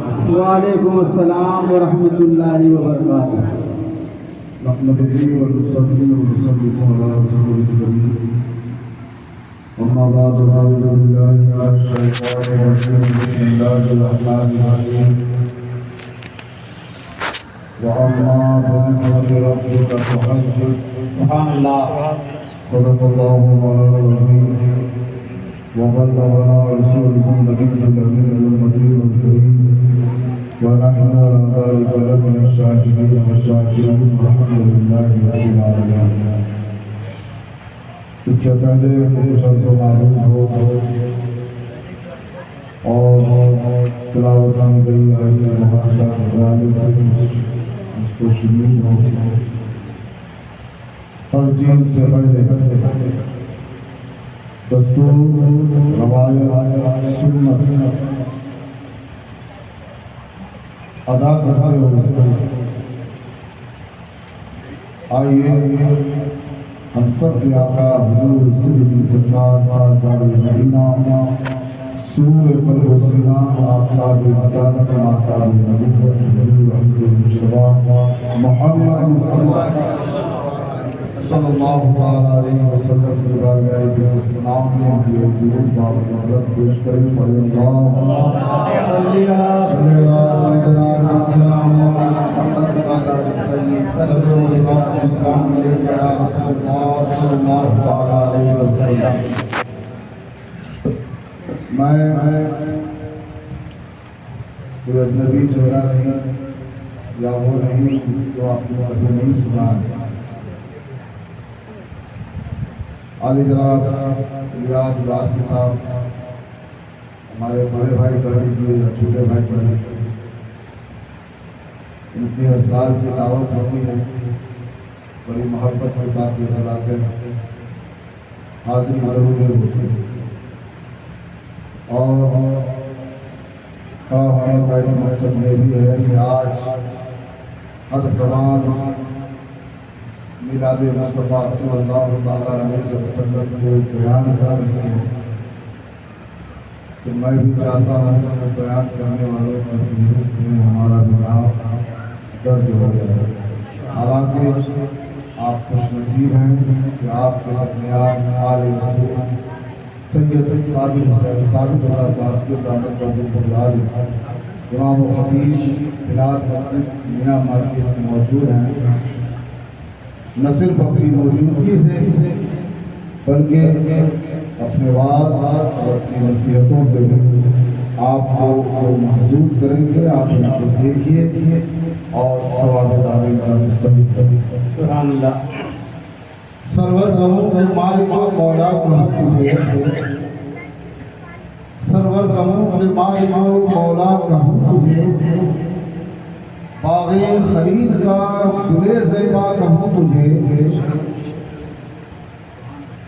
وعلیکم السلام ورحمۃ اللہ وبرکاتہ۔ نحمده ونصلي ونسلم على رسوله الكريم أما بعد فأعوذ بالله من الشيطان الرجيم بسم الله الرحمن الرحيم وأما بنعمة ربك فحدث سبحان اللہ۔ صدق الله مولانا العظيم وبلغنا رسوله النبي الأمين المدين الكريم ونحن على ذلك لمن الشاهدين والشاكرين والحمد لله رب العالمين۔ اس سے پہلے کچھ عرض و معلوم ہو اور تلاوت کی گئی آیت مبارکہ کے حوالے سے اس کو شروع ہو ہر چیز سے پہلے دستور روایت سنت ادا کرتے ہوئے آئیے ہم سب کے آقا حضور سیدی سرکار تاجدار مدینہ سور قلب و سینہ آفتاب رسالت ماہتاب نبوت حضور احمد مجتبی محمد مصطفیٰ صلی اللہ علیہ وسلم سے بارگاہ اقدس نام میں ہم یہ دور باب حضرت پیش کریں پڑھ اللہ صلی اللہ سیدنا سیدنا محمد صلی اللہ علیہ وسلم۔ میں کوئی اجنبی چہرہ نہیں یا وہ نہیں جس کو آپ نے کبھی نہیں سنا ہے۔ علی جناب الیاس بارسی صاحب ہمارے بڑے بھائی بہن یا چھوٹے بھائی بہن، ان کی ہر سال کی دعوت ہوتی ہے، بڑی محبت کے ساتھ یہ حالات ہے، حاضری ضرور ہوتی ہے اور کھڑا ہونے کا یہ مقصد یہ بھی ہے کہ آج ہر زبان میلاد مصطفیٰ صلی اللہ علیہ وسلم کو بیان کر رہی ہے، تو میں بھی چاہتا ہوں کہ بیان کرنے والوں کی فہرست میں ہمارا بھی نام درج ہو گیا۔ حالانکہ آپ خوش نصیب ہیں کہ آپ کے درمیان آل رسول سید ثابت حسین صاحب کی دعوت کا ذکر جاری امام و خطیب بلال مسجد میاں مارکیٹ میں موجود ہیں۔ نہ صرف اپنی موجودگی سے بلکہ اپنے واعظ اور اپنی نصیحتوں سے بھی آپ کو محسوس کریں گے، آپ ان کو دیکھیے اور ثواب دارین کا مستحق ہے۔ سبحان اللہ۔ سرور غموں کے مالک و مولا کہوں تجھے، سرور غموں کے مالک و مولا کہوں تجھے، باغ خلید کا گلے زیبا کہوں تجھے،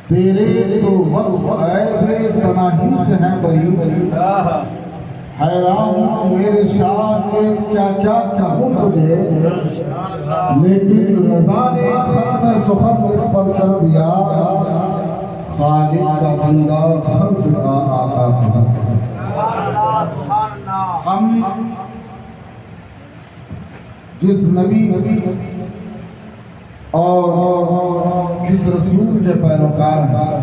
تیرے تو وصف عیب پناہی سے ہے بری، حیران میرے شاہ کے کیا کیا کہوں تجھے، لیکن رضا نے ختم سخن اس پر کر دیا، خالق کا بندہ خلق کا آقا تھا۔ ہم جس نبی اور جس رسول کے پیروکار ہیں،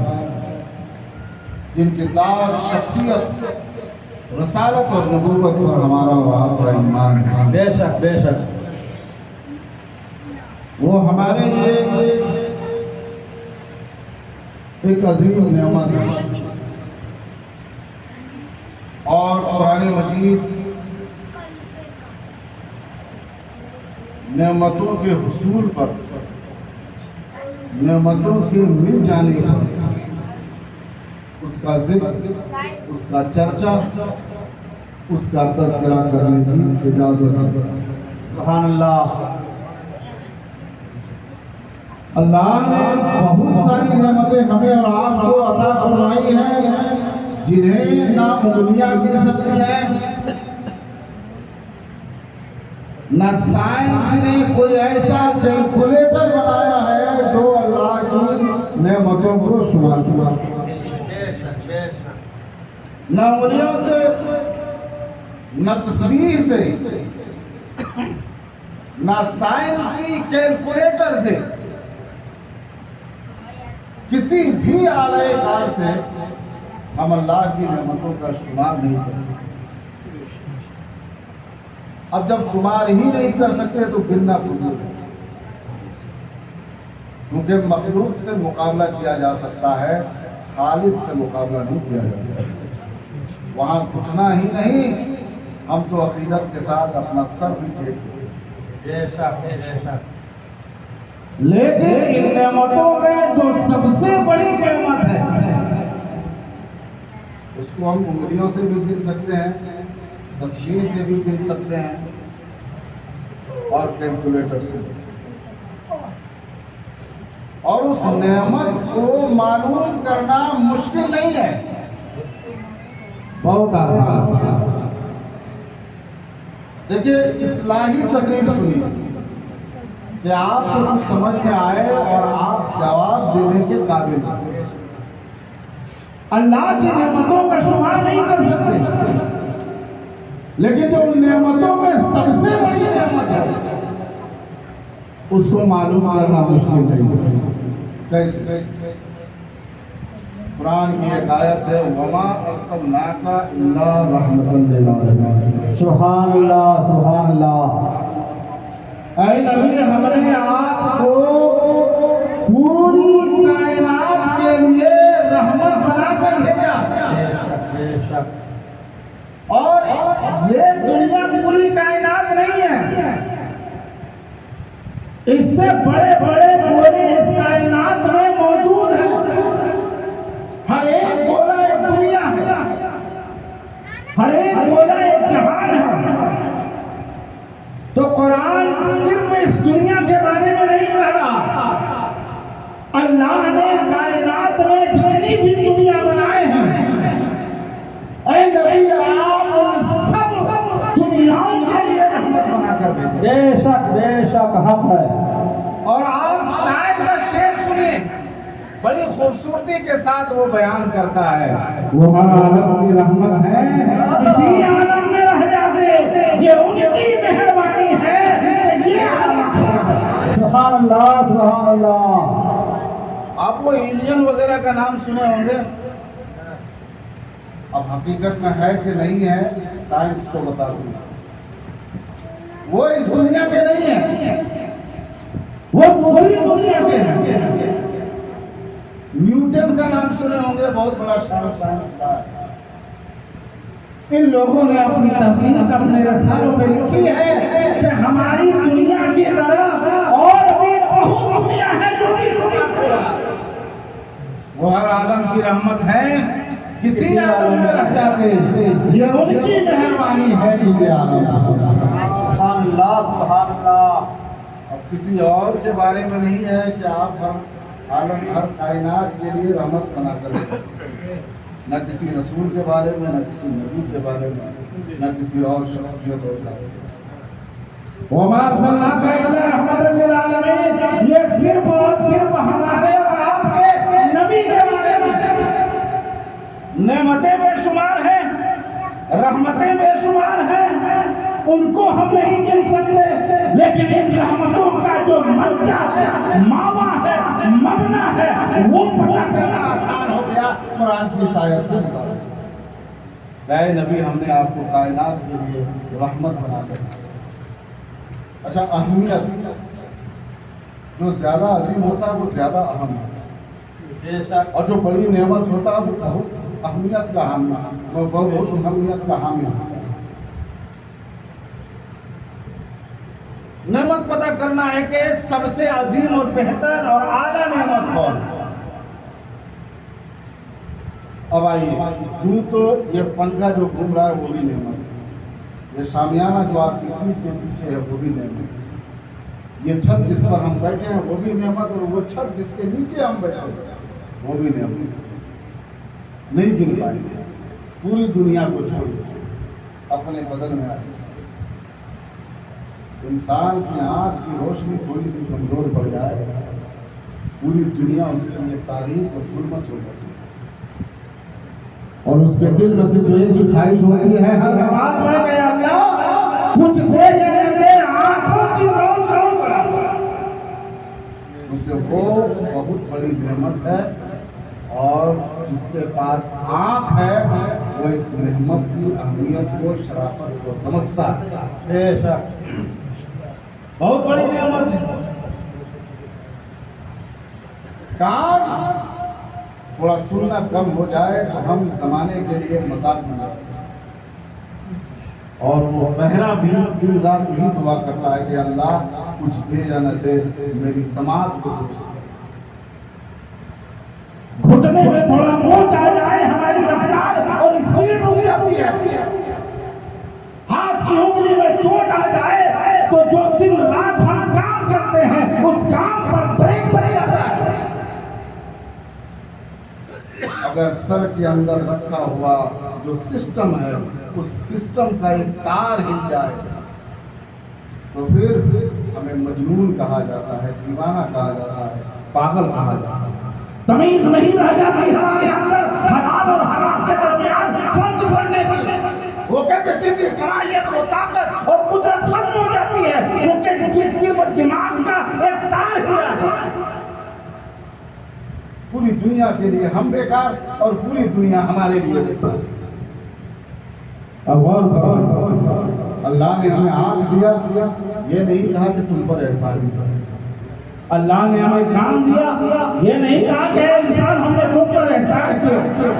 جن کی ذات شخصیت رسالت اور نبوت پر ہمارا اور آپ کا ایمان ہے، بے شک بے شک، وہ ہمارے لیے ایک عظیم نعمت ہے اور قرآن مجید نعمتوں کے حصول پر، نعمتوں کے مل جانے پر اس کا ذکر، اس کا چرچا، اس کا تذکرہ کرنے کی اجازت ہے۔ سبحان اللہ۔ اللہ نے بہت ساری نعمتیں ہمیں اور آپ کو عطا فرمائی ہیں جنہیں نہ انگلیاں گر سکتی ہیں، نہ سائنس نے کوئی ایسا کیلکولیٹر بنایا ہے جو اللہ کی نعمتوں کو شمار، نہ انگلیوں سے نہ تصویر سے، نہ سائنسی کیلکولیٹر سے، کسی بھی آلہ کار سے ہم اللہ کی نعمتوں کا شمار نہیں کر سکتے۔ اب جب شمار ہی نہیں کر سکتے تو گننا فضول ہے، کیونکہ مخلوق سے مقابلہ کیا جا سکتا ہے، خالق سے مقابلہ نہیں کیا جا سکتا۔ وہاں گھٹنا ہی نہیں، ہم تو عقیدت کے ساتھ اپنا سر بھی ٹیک دیں۔ بے شک بے شک۔ لیکن ان نعمتوں میں جو سب سے بڑی نعمت ہے اس کو ہم انگلیوں سے بھی گن سکتے ہیں، تصویر سے بھی گن سکتے ہیں، اور کیلکولیٹر سے بھی۔ اور اس نعمت کو معلوم کرنا مشکل نہیں ہے، بہت آسان۔ دیکھیے اصلاحی تقریر سنی کہ آپ کو کچھ سمجھ میں آئے اور آپ جواب دینے کے قابل ہیں۔ اللہ کی نعمتوں کا شمار نہیں کر سکتے، لیکن جو ان نعمتوں میں سب سے بڑی نعمت ہے اس کو معلوم کرنا مشکل نہیں ہے۔ کیسے؟ قرآن کی ایک آیت ہے وَمَا أَرْسَلْنَاكَ إِلَّا رَحْمَةً لِلْعَالَمِينَ۔ سبحان اللہ سبحان اللہ۔ اے نبی، ہم نے آپ کو پوری کائنات کے لیے رحمت بنا کر بھیجا، بے شک۔ اور یہ دنیا پوری کائنات نہیں ہے، اس سے بڑے بڑے گولے اس کائنات میں موجود ہیں۔ ہر ایک گولا ایک دنیا ہے، ہر ایک گولا ایک جہان ہے۔ تو قرآن صرف اس دنیا کے بارے میں نہیں کہہ رہا، اللہ نے کائنات میں جتنی بھی دنیا بنائے ہیں، اے نبی آپ ان سب دنیاؤں کے لیے رحمت بنا کر بھیجے۔ بے شک حق ہے۔ اور آپ شاعر کا شعر سنیں، بڑی خوبصورتی کے ساتھ وہ بیان کرتا ہے، وہ ہر عالم کی رحمت ہے، اسی عالم میں رہ جاتے، یہ ان کی مہربانی ہے کہ یہ عالم ہے۔ سبحان اللہ سبحان اللہ۔ آپ کو ایلین وغیرہ کا نام سنے ہوں گے، اب حقیقت میں ہے کہ نہیں ہے سائنس کو بتاتی ہے۔ وہ اس دنیا کے نہیں ہے، وہ دوسری دنیا کے ہیں۔ نیوٹن کا نام سنے ہوں گے، بہت بڑا سائنسدان ہے۔ ان لوگوں نے اپنی تحقیق اپنے رسالوں میں لکھی ہے کہ ہماری دنیا کی طرح اور بھی بہت دنیا ہے جو بھی دنیا ہے، وہ ہر عالم کی رحمت ہے، کسی عالم میں رہ جاتے، یہ ان کی مہربانی ہے کہ یہ عالم ہے۔ سبحان اللہ سبحان اللہ۔ اب کسی اور کے بارے میں نہیں ہے کہ آپ عالم ہر کائنات کے لیے رحمت بنا کر دیں، نہ کسی رسول کے بارے میں، نہ کسی نبی کے بارے میں، نہ کسی اور شخصیت اور ذات۔ وَمَا أَرْسَلْنَاكَ إِلَّا رَحْمَةً لِلْعَالَمِينَ، یہ صرف اور صرف ہمارے اور آپ کے نبی کے بارے میں۔ نعمتیں بے شمار ہیں، رحمتیں بے شمار ہیں، ان کو ہم نہیں گن سکتے، لیکن ان رحمتوں کا جو منشا ہے، ماوا ہے، مبنا ہے، وہ پتہ کرنا آسان ہو گیا قرآن کی آیت سے اے نبی ہم نے آپ کو کائنات کے لیے رحمت بنا کر۔ اچھا، اہمیت جو زیادہ عظیم ہوتا ہے وہ زیادہ اہم ہے، بے شک۔ اور جو بڑی نعمت ہوتا ہے وہ بہت اہمیت کا حامل ہے، وہ بہت اہمیت کا حامل ہے۔ نعمت پتہ کرنا ہے کہ سب سے عظیم اور بہتر اور اعلیٰ نعمت کون ہے۔ اب آئیے، یوں تو یہ پنکھا جو گھوم رہا ہے وہ بھی نعمت ہے، یہ شامیانہ جو آپ کی پیٹھ کے پیچھے ہے وہ بھی نعمت ہے، یہ چھت جس پر ہم بیٹھے ہیں وہ بھی نعمت، اور وہ چھت جس کے نیچے ہم بیٹھے ہیں وہ بھی نعمت ہے۔ نہیں گن پائیں گے، پوری دنیا کو چھوڑیے، اپنے بدن میں آئیے۔ انسان کی آنکھ کی روشنی تھوڑی سی کمزور پڑ جائے، پوری دنیا اس کے لیے تاریخ اور ظلمت ہو جاتی ہے۔ اور اس کے دل میں صرف ایک ہی خواہش ہوتی ہے ہر نماز میں کہ اللہ کچھ دے یا دے آنکھوں کی روشنی کیونکہ وہ بہت بڑی نعمت ہے اور جس کے پاس آنکھ ہے وہ اس نعمت کی اہمیت کو شرافت کو سمجھتا ہے بے شک بہت بڑی نعمت ہے کان تھوڑا سننا کم ہو جائے تو ہم زمانے کے لیے مذاق بنا اور وہ بہرا بھی دن رات یہی دعا کرتا ہے کہ اللہ کچھ دے یا نہ دے میری سماعت کو کچھ دے گھٹنے میں تھوڑا موچ آ جائے ہماری رفتار اور اسپیڈ رک جاتی ہے ہاتھ کی انگلی میں چوٹ آ جائے تو جو دن رات ہم کام کرتے ہیں اس کام پر بریک لگ جاتا ہے اگر سر کے اندر رکھا ہوا جو سسٹم ہے اس سسٹم کا ایک تار ہل جائے تو پھر ہمیں مجنون کہا جاتا ہے دیوانہ کہا جاتا ہے پاگل کہا جاتا ہے تمیز نہیں رہ جاتی ہمارے اندر حلال اور حرام کے درمیان فرق کرنے کی وہ کیپیسٹی صلاحیت و طاقت اور قدرت ختم ہو جاتی ہے کیونکہ جسم اور دماغ کا ایک تار ہلا ہے پوری دنیا کے لیے ہم بیکار اور پوری دنیا ہمارے لیے بیکار اب غور فرمائیں اللہ نے ہمیں آنکھ دیا یہ نہیں کہا کہ تم پر احسان کیا اللہ نے ہمیں کام دیا یہ نہیں کہا کہ اے انسان ہم نے تم پر احسان کیا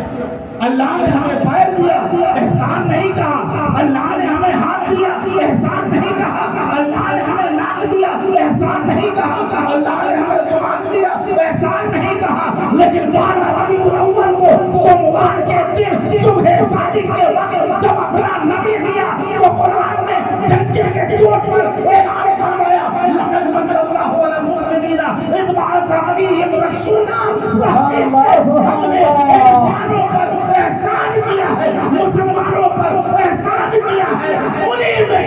اللہ نے ہمیں پیر دیا احسان نہیں کہا اللہ نے ہمیں ہاتھ دیا احسان نہیں کہا اللہ نے ہمیں ناک دیا احسان نہیں کہا اللہ نے ہمیں زبان دیا احسان نہیں کہا لیکن 12 ربیع الاول کو سوموار کے دن صبح صادق کے وقت جب اپنا نبی دیا تو قرآن نے ڈنکے کے چوٹ پر اعلان فرمایا لقد من اللہ علی المؤمنین اذ بعث فیہم رسولا ہم نے انسانوں پر احسان کیا ہے مسلمانوں پر احسان کیا ہے انہیں میں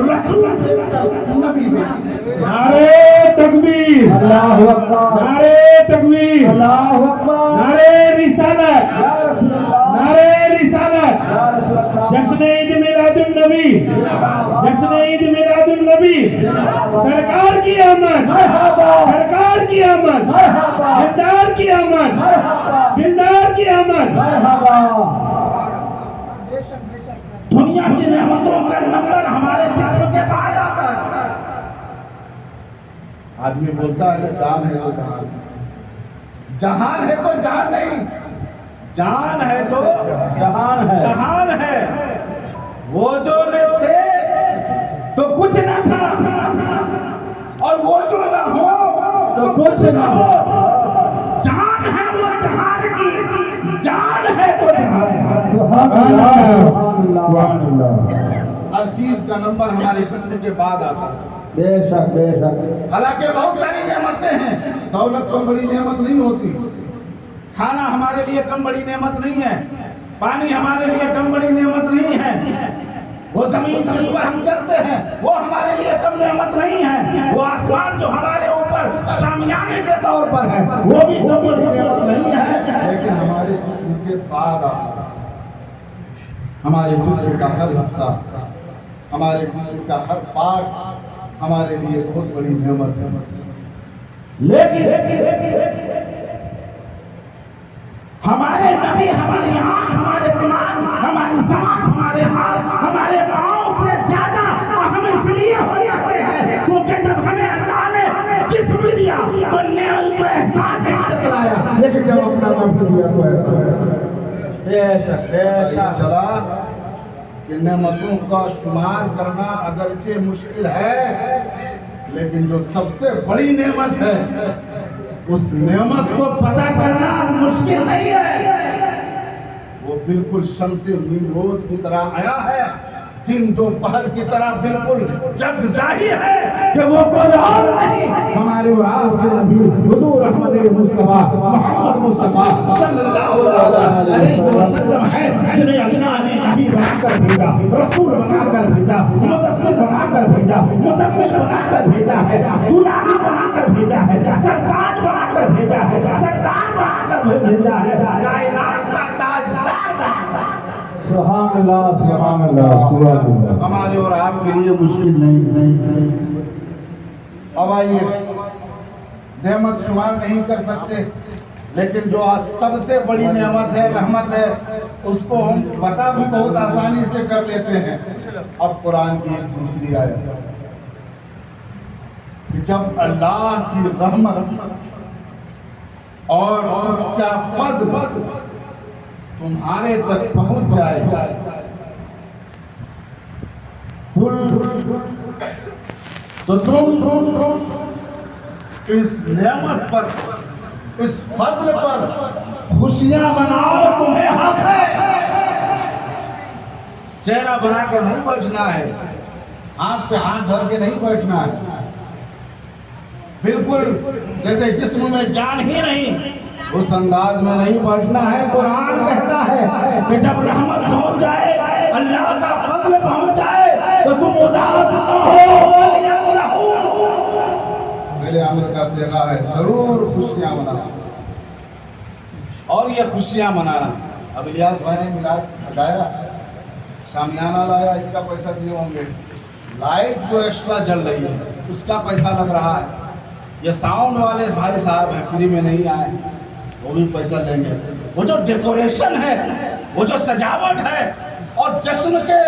رسول نبی میں نعرے تکبیر اللہ اکبر نعرے تکبیر اللہ اکبر نعرے رسالت یا رسول اللہ نعرے رسالت یا رسول اللہ جشن عید میلاد النبی جشن عید میلاد النبی سرکار کی آمد سرکار کی آمد دلدار کی آمد دلدار کی آمد دنیا کی نعمتوں کا نمبر ہمارے جسم کے بعد آتا ہے آدمی بولتا ہے کہ جان ہے تو جہان جہان ہے تو جان نہیں جان ہے تو جہان ہے جہان ہے وہ جو نہ تھے تو کچھ نہ تھا اور وہ جو نہ ہو تو کچھ نہ ہو جان ہے وہ جہان کی جان ہے تو جہان ہے سبحان اللہ سبحان اللہ ہر چیز کا نمبر ہمارے جسم کے بعد آتا ہے بے شک بے شک حالانکہ بہت ساری نعمتیں ہیں دولت کم بڑی نعمت نہیں ہوتی کھانا ہمارے لیے کم بڑی نعمت نہیں ہے پانی ہمارے لیے کم بڑی نعمت نہیں ہے وہ زمین جس پر ہم چلتے ہیں وہ ہمارے لیے کم نعمت نہیں ہے وہ آسمان جو ہمارے اوپر شامیانے کے طور پر ہے وہ بھی کم بڑی نعمت نہیں ہے لیکن ہمارے جسم کے بعد آتا ہے ہمارے جسم کا ہر حصہ ہمارے جسم کا ہر پارٹ ہمارے لیے بہت بڑی نعمت ہے لیکن ہمارے نبی ہماری آنکھ ہمارے دماغ ہماری سماعت ہمارے ہاتھ ہمارے پاؤں سے زیادہ ہم اس لیے ہو جاتے ہیں کیونکہ جب ہمیں اللہ نے جسم دیا تو نعمت کو احسان نہیں دلایا لیکن جب اپنا وقت دیا تو احسان بے شک بے شک چلا کہ نعمتوں کا شمار کرنا اگرچہ مشکل ہے لیکن جو سب سے بڑی نعمت ہے اس نعمت کو پتہ کرنا مشکل نہیں ہے وہ بالکل شمس نیمروز کی طرح آیا ہے دن دوپہر کی طرح بالکل جگ ظاہر ہے کہ وہ کوئی اور نہیں ہمارے اور آپ کے نبی حضور احمد مصطفیٰ محمد مصطفیٰ صلی اللہ علیہ وسلم ہے جنہیں اللہ نے نبی بنا کر بھیجا رسول بنا کر بھیجا مدثر بنا کر بھیجا مزمل بنا کر بھیجا ہے دلہا بنا کر بھیجا ہے سرتاج بنا کر بھیجا ہے سردار بنا کر بھیجا ہے کائنات کا تاجدار सुभान अल्लाह सुभान अल्लाह सुभान अल्लाह। हमारे और आपके लिए मुश्किल नहीं। अब आइए, नेमत शुमार नहीं कर सकते, लेकिन जो आज सबसे बड़ी नेमत है, रहमत है, उसको हम बता भी बहुत आसानी से कर लेते हैं। अब कुरान की एक दूसरी आयत कि जब अल्लाह की रहमत और उसका फज़्ल तुम्हारे तक पहुंच जाए, तो तुम इस नेमत पर, इस फज़्ल पर खुशियां मनाओ, तुम्हें हक है। चेहरा बना के नहीं बैठना है, हाथ पे हाथ धर के नहीं बैठना है, बिल्कुल जैसे जिस्म में जान ही नहीं, उस अंदाज में नहीं बैठना है। कुरान कहता है कि जब रहमत पहुंच जाए, अल्लाह का फज़्ल पहुंच जाए, तो तुम उदास न हो, पहले अमर का सेगा है, जरूर खुशियां मनाना। और ये खुशियां मनाना, अब इलियास भाई ने मिलाद सजाया, शामियाना लाया, इसका पैसा दिए होंगे, लाइट जो एक्स्ट्रा जल रही है उसका पैसा लग रहा है, ये साउंड वाले भाई साहब हैं, फ्री में नहीं आए, वो भी पैसा लेंगे। वो जो डेकोरेशन है, वो जो सजावट है, और जश्न के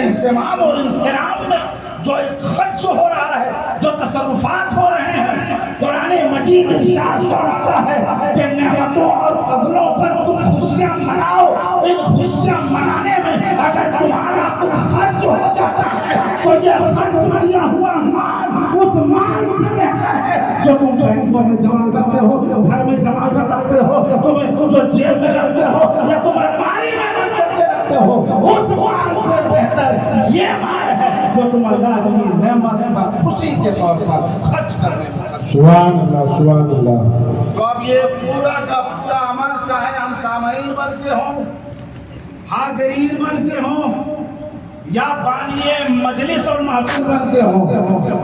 एहतमाम और इंसराम में जो एक खर्च हो रहा है, जो तसर्रुफात हो रहे हैं, कुरान मजीद इरशाद फरमाता है कि नेमतों और फजलों पर तुम खुशियां मनाओ। इन खुशियां मनाने में अगर तुम्हारा कुछ खर्च हो जाता है, तो ये खर्च किया हुआ माल उस माल से बेहतर है जो तुम बैंकों में जमा करते हो, घर में जमा करते हो, तुम जो जेब में रखते हो, या तुम अलमारी में बंद करके रखते हो, उस माल से बेहतर ये माल है जो तुम अल्लाह की नेमत पर खुशी के तौर पर खर्च करने में। सुभान अल्लाह सुभान अल्लाह। तो अब ये पूरा का पूरा अमल, चाहे हम सामईन बन के हों, हाज़रीन बन के हों, या बानिए मजलिस और महफिल बन के हों,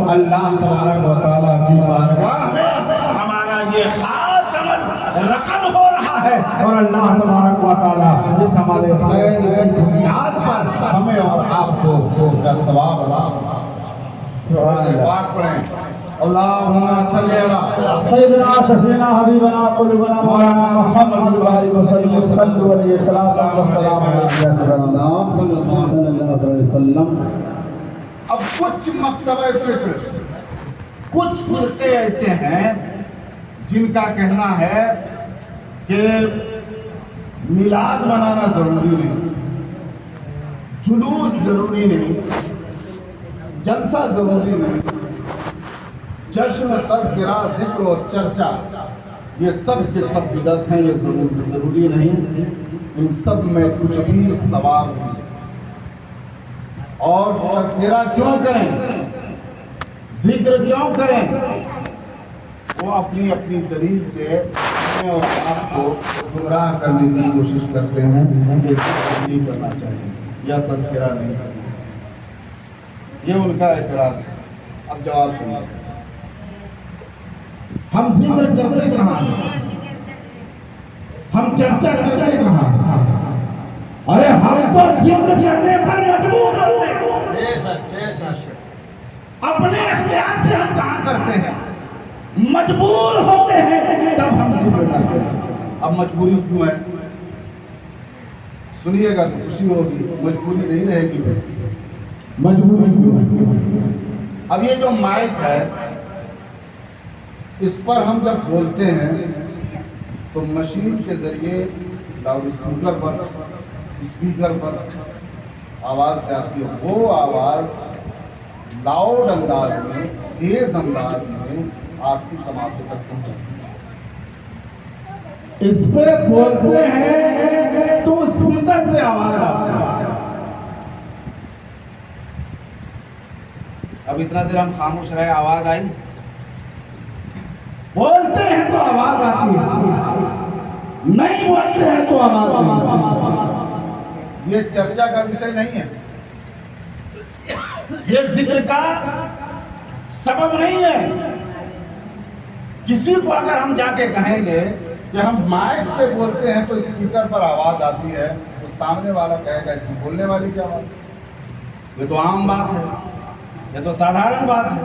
अल्लाह तबारक व तआला की बारगाह में हमारा ये खास अमल रकम हो रहा है, और अल्लाह तबारक व तआला इस हमारे खैर की बुनियाद पर हमें और आपको इसका सवाब पाक पढ़ें। अल्लाहुम्मा सल्ली अला सय्यदना सफीना हबीबना कुलुबना मौलाना मुहम्मद बारिक वसल्लम सल्लल्लाहु अलैहि वसल्लम। अब कुछ मकतबे फिक्र, कुछ फिरके ऐसे हैं जिनका कहना है कि मिलाद मनाना जरूरी नहीं, जुलूस जरूरी नहीं, जलसा जरूरी नहीं, जश्न, तज़किरा, जिक्र और चर्चा ये सब के सब बिदअत हैं, ये जरूरी नहीं, इन सब में कुछ भी सवाब नहीं। और तज़किरा क्यों करें, जिक्र क्यों करें, वो अपनी अपनी दलील से हमें और आपको गुमराह करने की कोशिश करते हैं कि नहीं करना चाहिए या तज़किरा नहीं करना, ये उनका एतराज़ है। अब जवाब सुनिए, हम जिक्र करते कहाँ, हम चर्चा करते कहाँ? अरे हम तो जिक्र करने पर मजबूर होते हैं, अपने इख्तियार से हम काम करते हैं, मजबूर होते हैं तब हम जिक्र करते हैं। अब मजबूरी क्यों है? सुनिएगा तो खुशी होगी, मजबूरी नहीं रहेगी, मजबूरी क्यों है? अब ये जो माइक है, इस पर हम जब बोलते हैं तो मशीन के जरिए लाउड स्पीकर पर आवाज़ जाती है, वो आवाज़ लाउड अंदाज में, तेज अंदाज में आपकी समाप्ति तक पहुंचाती है। इस पे बोलते हैं तो स्पीकर पे आवाज आती है। अब इतना देर हम खामोश रहे, आवाज आई, बोलते हैं तो आवाज आती है, नहीं बोलते हैं तो आवाज नहीं। ये चर्चा का विषय नहीं है, ये जिक्र का सबब नहीं है। किसी को अगर हम जाके कहेंगे कि हम माइक पे बोलते हैं तो स्पीकर पर आवाज आती है, सामने वाला कहेगा इसमें बोलने वाली क्या बात? ये तो आम बात है, ये तो साधारण बात है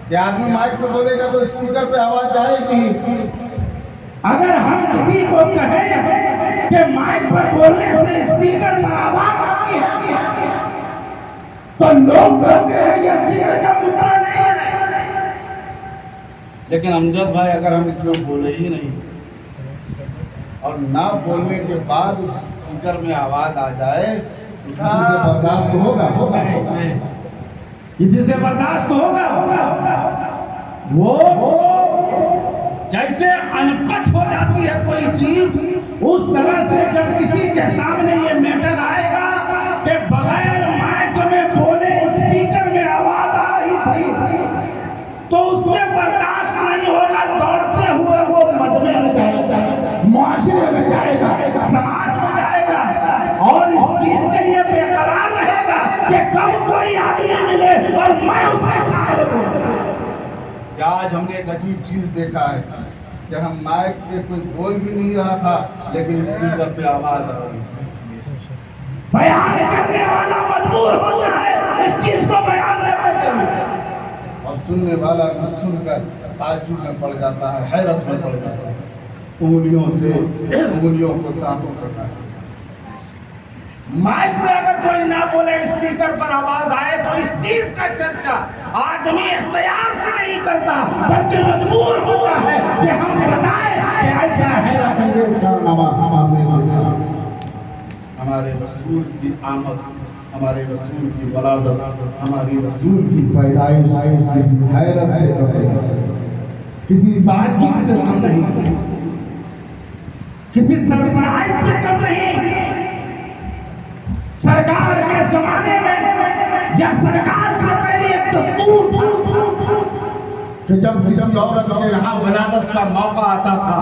कि आदमी माइक पे बोलेगा तो स्पीकर पे आवाज जाएगी। अगर हम किसी को कहें कि माइक पर बोलने से स्पीकर पर आवाज आती है तो लोग कहते हैं ये स्पीकर का मुद्दा नहीं है। लेकिन अमजद भाई अगर हम इसमें बोले ही नहीं और ना बोलने के बाद उस स्पीकर में आवाज आ जाए तो किसी से बर्दाश्त होगा? किसी से बर्दाश्त होगा? वो जैसे अनपढ़ हो जाती है कोई चीज, उस तरह से जब किसी के सामने ये मैटर आएगा कि बगैर माइक में बोले स्पीकर में आवाज आ रही थी तो उससे बर्दाश्त नहीं होगा, दौड़ते हुए वो मजमे में जाएगा, मुआशरे में जाएगा, समाज में जाएगा और इस चीज के लिए बेकरार रहेगा कि कब कोई आदमी मिले और मैं उसके सामने बोलूं। आज हमने एक अजीब चीज देखा है कि हम माइक पे कोई बोल भी नहीं रहा था लेकिन स्पीकर पे आवाज आ रही थी। बयान करने वाला मजबूर होता है इस चीज को बयान करने के लिए, और सुनने वाला भी सुनकर ताज्जुब में पड़ जाता है, हैरत में पड़ जाता है, उंगलियों को दांतों से काटता है। माइक पे अगर कोई ना बोले स्पीकर पर आवाज आए तो इस चीज का चर्चा आदमी इख्तियार से नहीं करता बल्कि मजबूर होता है कि हम बताएं कि ऐसा हैरत अंगेज कारनामा हमने किया। हमारे रसूल की आमद, हमारे रसूल की वलादत, हमारे रसूल की पैदाइश किसी हैरत से कम नहीं, किसी ताज्जुब से कम नहीं, किसी सरप्राइज से कम नहीं। सरकार के जमाने में या सरकार से पहले एक दस्तूर था कि जब किसी औरत के यहाँ वलादत का मौका आता था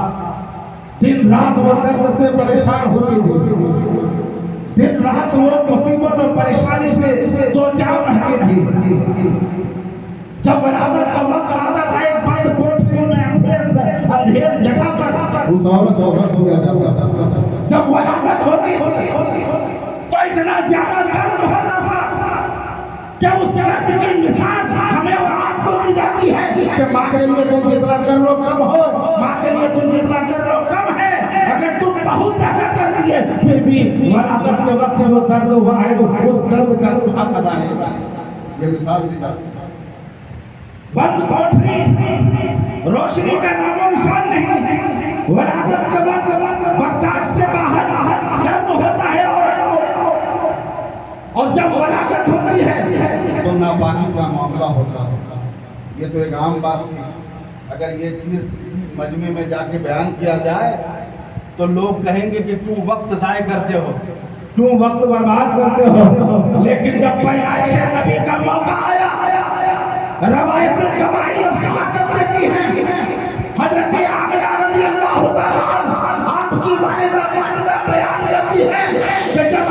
दिन रात वो दर्द से परेशान होती थी, दिन रात वो मुसीबत और परेशानी से दो चार रहती थी। जब वलादत का वक्त आता था एक बंद कोठरी में अंधेर जगह पर उस औरत हो जाता था। जब वलादत होती तो इतना ज्यादा दर्द होता था कि उस दर्द की मिसाल हमें और आपको दी जाती है कि माँ के लिए तुम जितना कर लो कम हो, माँ के लिए तुम जितना कर लो कम है। अगर तुम बहुत ज्यादा कर दिए फिर भी वलादत के वक्त जो दर्द हुआ है उस दर्द का हक अदा नहीं होगा। ये मिसाल दी जाती है। बंद कोठरी, रोशनी का नामो निशान नहीं, वलादत के वक्त बर्दाश्त से बाहर दर्द होता है और जब वलादत होती है तो नापाकी का मामला होता है। ये तो एक आम बात थी। अगर ये चीज़ किसी मजमे में जाके बयान किया जाए तो लोग कहेंगे कि क्यों वक्त ज़ाय करते हो, क्यों वक्त बर्बाद करते हो। लेकिन जब पैदाइश नबी का मौका आया, रवायतें गवाही और शहादत देती हैं। हजरत आमिना रज़ियल्लाहु ताला आपकी वालिदा माजिदा बयान करती है कि जब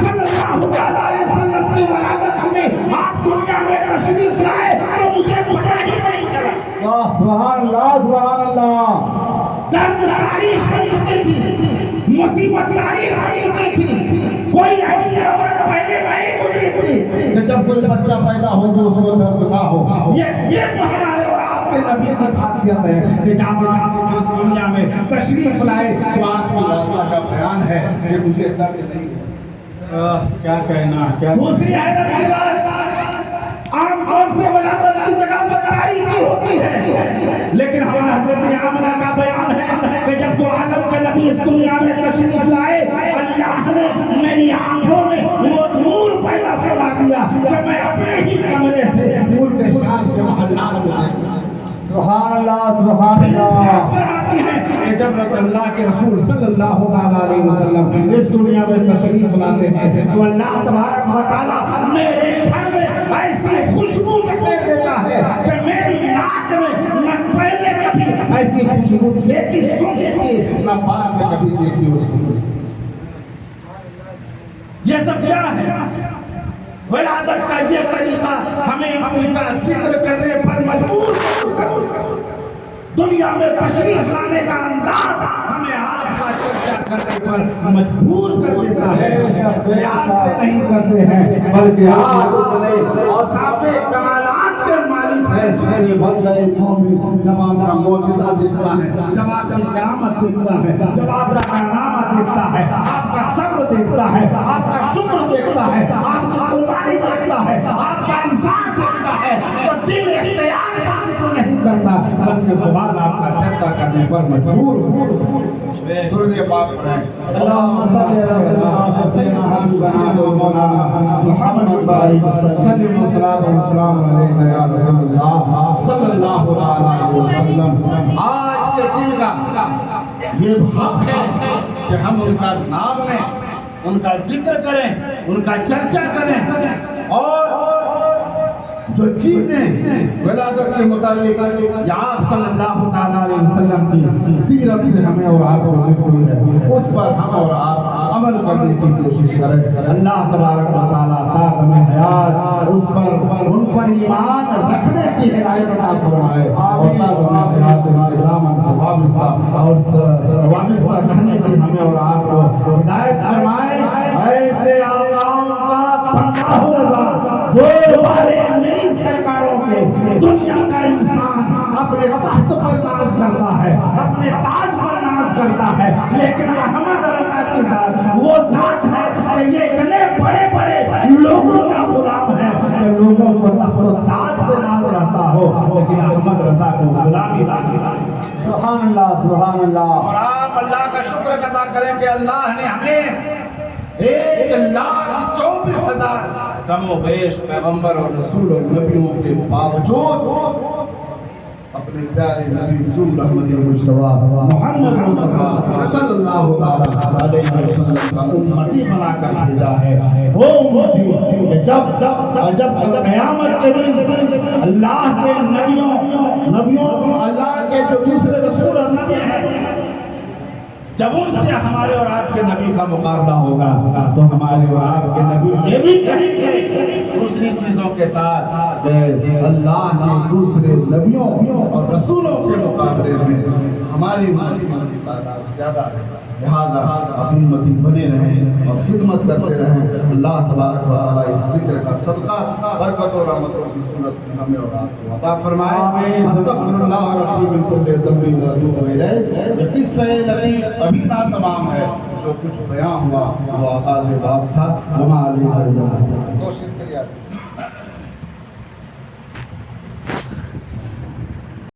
सल्लल्लाहु अलैहि वसल्लम की वलादत में आप दुनिया में तशरीफ लाए तो मुझे पता ही नहीं चला। सुभान अल्लाह, सुभान अल्लाह। दर्द तारीख बन चुकी थी, मुसीबत तारीख बन चुकी थी। कोई ऐसी औरत पहले नहीं गुजरी थी कि जब कोई बच्चा पैदा हो तो उसको दर्द ना हो। ये हमारे और आपके नबी की खासियत है कि जब आप इस दुनिया में तशरीफ लाए तो आपकी वालिदा का बयान है कि मुझे दर्द नहीं है। क्या कहना, क्या दूसरी हैरत की बात, आमतौर से वलादत की जगह पर तारीखी होती है, लेकिन हमारा हजरत आमिना का बयान है कि जब तो आलम के नबी इस दुनिया में तशरीफ लाए अल्लाह ने मेरी आंखों में वो नूर पैदा फरमा दिया कि मैं अपने ही कमरे से मुल्क शाम के महल्लात को देखूं। सुभान अल्लाह, सुभान अल्लाह। कि जब अल्लाह के रसूल सल्लल्लाहु अलैहि वसल्लम इस दुनिया में तशरीफ लाते हैं तो अल्लाह तबारक व तआला मेरे घर में ऐसी खुशबू बिखेर देता है कि मेरी नाक में न पहले कभी ऐसी खुशबू देखी सुनी थी न बाद में कभी देखी और सुनी। ये सब क्या है? वलादत का ये तरीका हमें अपने का जिक्र करने पर मजबूर दुनिया में तशरीफ लाने का अंदाज हमें आपका चर्चा करने पर मजबूर कर देता है। प्यार से नहीं करते हैं बल्कि आप इतने औसाफ़े कमालात के मालिक हैं। ये बंदे मोमिन जब आपका मौजिज़ा देखता है, जब आपकी करामत देखता है, जब आपका कारनामा देखता है, आपका सब्र देखता है, आपका शुक्र देखता है, आपकी कुर्बानी देखता है, आपका इंसाफ देखता है, तो दिल इख्तियार का जिक्र नहीं करता बल्कि ज़ुबान आपका चर्चा करने पर मजबूर दुरूद पाक पढ़ें। अल्लाहुम्मा सल्ली अला सय्यिदना हबीबना व मौलाना मुहम्मद बारिक सल्लल्लाहु अलैहि वसल्लम अलैहि या रसूलल्लाह सल्लल्लाहु अलैहि वसल्लम। आज के दिन का ये हक है कि हम उनका नाम लें, उनका जिक्र करें, उनका चर्चा करें और जो चीजें विलादत के मुताबिक या आप सल्लल्लाहु अलैहि वसल्लम की सीरत से हमें और आपको मिलती है, उस पर हम और आप अमल करने की कोशिश करें। अल्लाह तबारक व तआला ताक़ हयात उस पर उन पर ईमान रखने की हिदायत अता फरमाए और ताक़ हयात उनके दामन से वाबस्ता रहने की हमें और आपको हिदायत फरमाए। ऐसे आकाओं का फतह रज़ा वो वाले नई सरकारों के दुनिया का इंसान अपने तख्त पर नाज करता है, अपने ताज पर नाज करता है, लेकिन अहमद रज़ा के साथ वो जात है कि ये इतने बड़े बड़े लोगों का गुलाम है कि लोगों को तख्त ताज पे नाज रहता हो, लेकिन अहमद रज़ा को गुलामी सुभान अल्लाह सुभान अल्लाह। और आप अल्लाह का शुक्र अदा करें कि अल्लाह ने हमें 1,24,000 कमो बेश पैगंबर और रसूल और नबियों के बावजूद अपने प्यारे नबी हुजूर रहमत मुस्तफा मोहम्मद मुस्तफा सल्लल्लाहु अलैहि वसल्लम का उम्मती बनाकर भेजा है। वो उम्मती जब क़यामत के दिन अल्लाह के नबियों अल्लाह के जो दूसरे रसूल और नबी हैं, जब उनसे हमारे और आपके नबी का मुकाबला होगा तो हमारे और आपके नबी ये भी कहेंगे दूसरी चीजों के साथ अल्लाह ने दूसरे नबियों और रसूलों के मुकाबले में हमारी तादाद ज्यादा है, लिहाजा अपनी उम्मती बने रहें और खिदमत करते रहें। अल्लाह तबारक व तआला इस जिक्र का सदका बरकत और रहमतों की सूरत में हमें और आपको अता फरमाए। अस्तगफिरुल्लाह रब्बी मिन कुल्लि ज़ंबि व अतूबु इलैह। ये किस्सा लतीफ़ अभी ना तमाम है, जो कुछ बयां हुआ वो आगाज़ बात था। वमा अलैका इल्ला